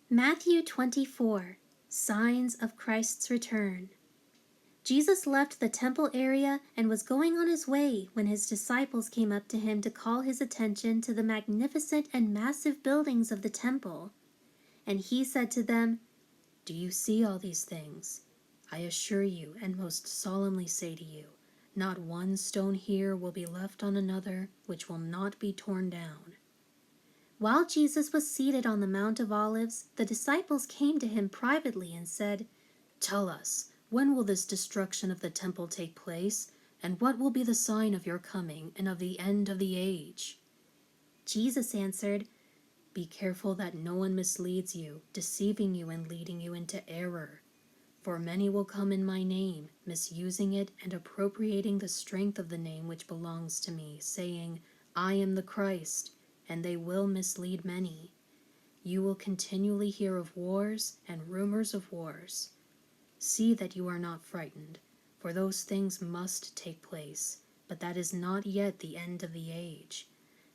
Matthew 24, Signs of Christ's Return. Jesus left the temple area and was going on his way when his disciples came up to him to call his attention to the magnificent and massive buildings of the temple. And he said to them, "Do you see all these things? I assure you and most solemnly say to you, not one stone here will be left on another which will not be torn down." While Jesus was seated on the Mount of Olives, the disciples came to him privately and said, "Tell us, when will this destruction of the temple take place, and what will be the sign of your coming and of the end of the age?" Jesus answered, "Be careful that no one misleads you, deceiving you and leading you into error. For many will come in my name, misusing it and appropriating the strength of the name which belongs to me, saying, 'I am the Christ,' and they will mislead many. You will continually hear of wars and rumors of wars. See that you are not frightened, for those things must take place, but that is not yet the end of the age.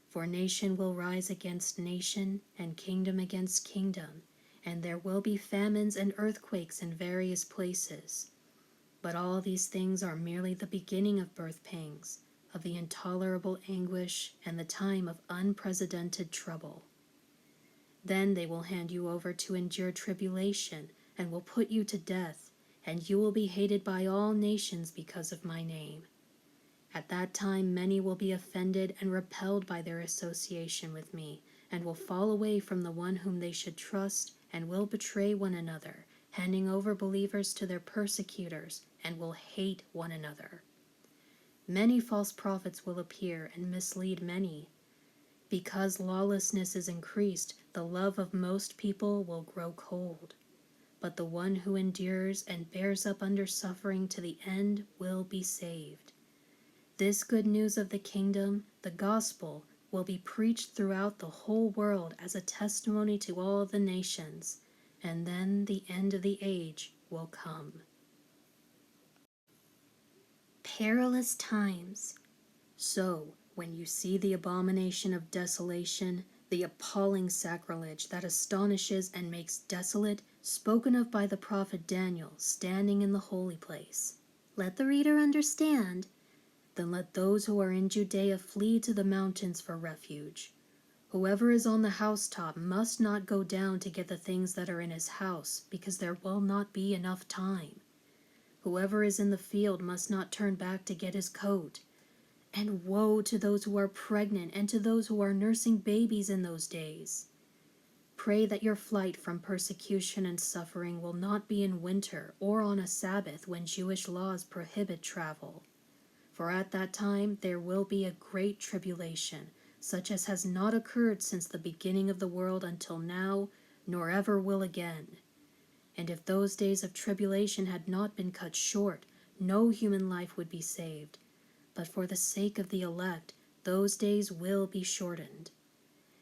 For nation will rise against nation, and kingdom against kingdom, and there will be famines and earthquakes in various places. But all these things are merely the beginning of birth pangs, of the intolerable anguish and the time of unprecedented trouble. Then they will hand you over to endure tribulation and will put you to death, and you will be hated by all nations because of my name. At that time many will be offended and repelled by their association with me, and will fall away from the one whom they should trust, and will betray one another, handing over believers to their persecutors, and will hate one another. Many false prophets will appear and mislead many. Because lawlessness is increased, the love of most people will grow cold. But the one who endures and bears up under suffering to the end will be saved. This good news of the kingdom, the gospel, will be preached throughout the whole world as a testimony to all the nations, and then the end of the age will come. Perilous times. So, when you see the abomination of desolation, the appalling sacrilege that astonishes and makes desolate, spoken of by the prophet Daniel, standing in the holy place, let the reader understand. Then let those who are in Judea flee to the mountains for refuge. Whoever is on the housetop must not go down to get the things that are in his house, because there will not be enough time. Whoever is in the field must not turn back to get his coat. And woe to those who are pregnant and to those who are nursing babies in those days. Pray that your flight from persecution and suffering will not be in winter or on a Sabbath when Jewish laws prohibit travel. For at that time there will be a great tribulation, such as has not occurred since the beginning of the world until now, nor ever will again. And if those days of tribulation had not been cut short, no human life would be saved. But for the sake of the elect, those days will be shortened.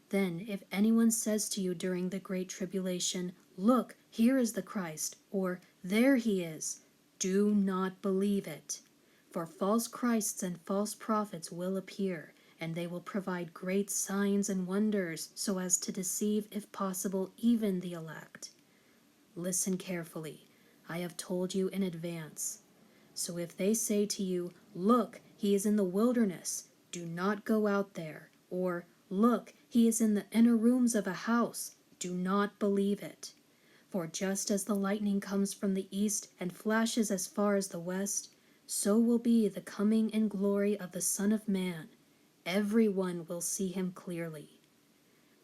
Then, if anyone says to you during the great tribulation, 'Look, here is the Christ,' or 'There he is,' do not believe it. For false Christs and false prophets will appear, and they will provide great signs and wonders, so as to deceive, if possible, even the elect. Listen carefully. I have told you in advance. So if they say to you, 'Look, he is in the wilderness,' do not go out there. Or, 'Look, he is in the inner rooms of a house,' do not believe it. For just as the lightning comes from the east and flashes as far as the west, so will be the coming in glory of the Son of Man. Everyone will see him clearly.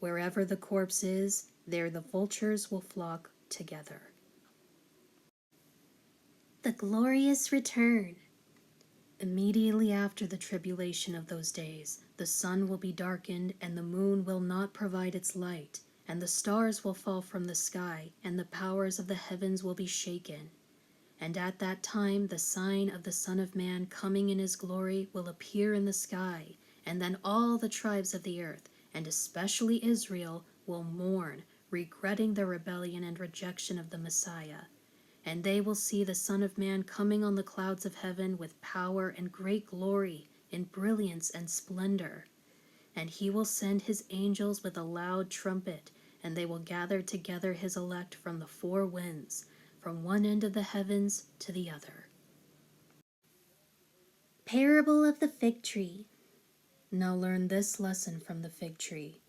Wherever the corpse is, there the vultures will flock together." The glorious return. Immediately after the tribulation of those days, the sun will be darkened, and the moon will not provide its light, and the stars will fall from the sky, and the powers of the heavens will be shaken. And at that time the sign of the Son of Man coming in his glory will appear in the sky, and then all the tribes of the earth, and especially Israel, will mourn, regretting their rebellion and rejection of the Messiah. And they will see the Son of Man coming on the clouds of heaven with power and great glory, in brilliance and splendor. And he will send his angels with a loud trumpet, and they will gather together his elect from the four winds, from one end of the heavens to the other. Parable of the fig tree. Now learn this lesson from the fig tree.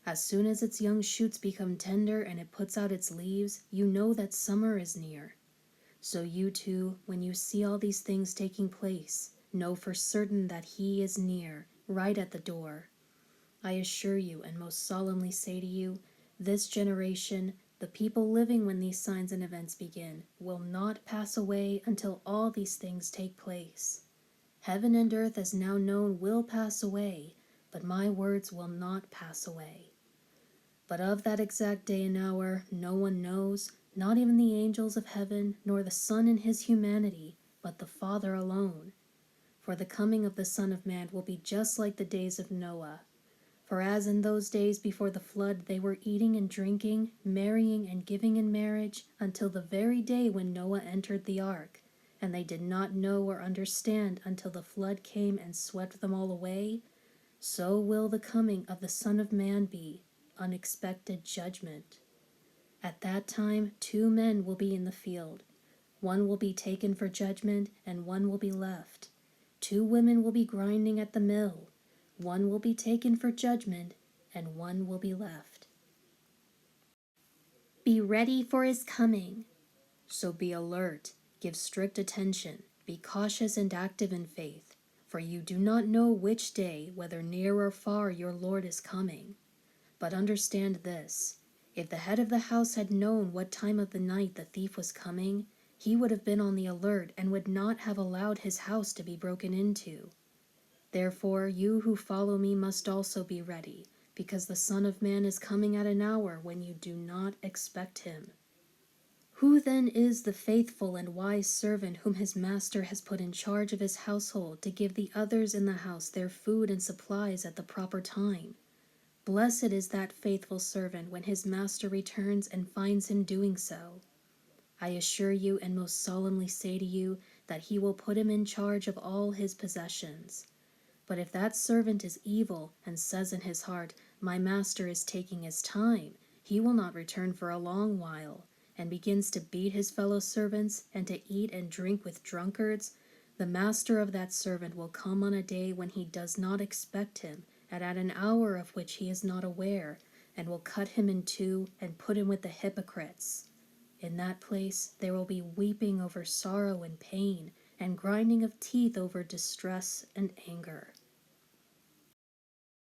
As soon as its young shoots become tender and it puts out its leaves, you know that summer is near. So you too, when you see all these things taking place, know for certain that he is near, right at the door. I assure you and most solemnly say to you, this generation, the people living when these signs and events begin, will not pass away until all these things take place. Heaven and earth as now known will pass away, but my words will not pass away. But of that exact day and hour no one knows, not even the angels of heaven, nor the Son in his humanity, but the Father alone. For the coming of the Son of Man will be just like the days of Noah. For as in those days before the flood they were eating and drinking, marrying and giving in marriage, until the very day when Noah entered the ark, and they did not know or understand until the flood came and swept them all away, so will the coming of the Son of Man be, unexpected judgment. At that time 2 men will be in the field. One will be taken for judgment, and one will be left. 2 women will be grinding at the mill. One will be taken for judgment, and one will be left. Be ready for his coming. So be alert, give strict attention, be cautious and active in faith, for you do not know which day, whether near or far, your Lord is coming. But understand this, if the head of the house had known what time of the night the thief was coming, he would have been on the alert and would not have allowed his house to be broken into. Therefore, you who follow me must also be ready, because the Son of Man is coming at an hour when you do not expect him. Who then is the faithful and wise servant whom his master has put in charge of his household to give the others in the house their food and supplies at the proper time? Blessed is that faithful servant when his master returns and finds him doing so. I assure you and most solemnly say to you that he will put him in charge of all his possessions. But if that servant is evil and says in his heart, my master is taking his time, he will not return for a long while, and begins to beat his fellow servants and to eat and drink with drunkards, the master of that servant will come on a day when he does not expect him, and at an hour of which he is not aware, and will cut him in two and put him with the hypocrites. In that place there will be weeping over sorrow and pain, and grinding of teeth over distress and anger.